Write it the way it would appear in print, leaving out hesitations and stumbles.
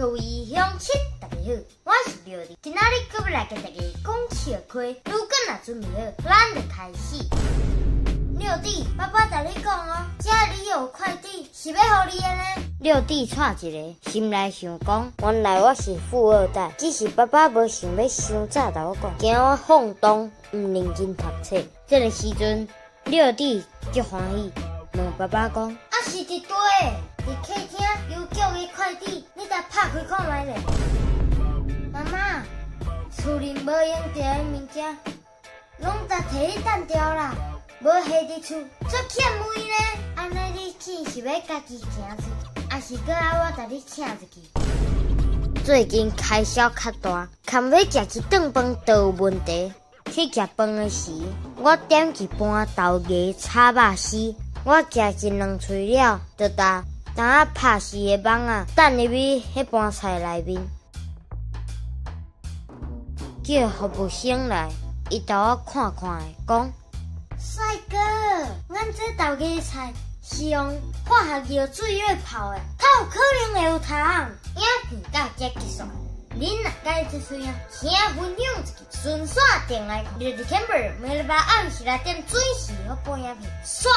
各位乡亲，大家好，我是廖弟，今仔日搁要来跟大家讲笑话。如果若准备好，咱就开始。廖弟，爸爸甲你讲哦，这里有快递是要互你的呢。廖弟喘一个，心内想讲，原来我是富二代，只是爸爸无想要伤早甲我讲，惊我放荡，唔认真读册。这个时阵，廖弟足欢喜，问爸爸讲：啊，是一堆的，伫客厅邮局的快递，你甲拍开看卖咧。妈妈，厝里无用到的物件，拢甲摕去等掉啦。无下伫厝，足欠位呢。安尼你去是要家己行出去，还是搁要我甲你请出去？最近开销较大，堪要食一顿饭都有问题。去食饭的时，我点一盘豆芽炒肉丝，我食一两喙了，就当啊拍死的网啊，等入去迄盘菜内面。叫服务生来，伊甲我看看的，讲。帅哥，咱这豆芽菜是用化学药水来泡的，它有可能会有虫。影片到这结束，恁若介意这样，请分享一个，顺线订来，留一 camper，每礼拜暗时来点准时好播影片，刷。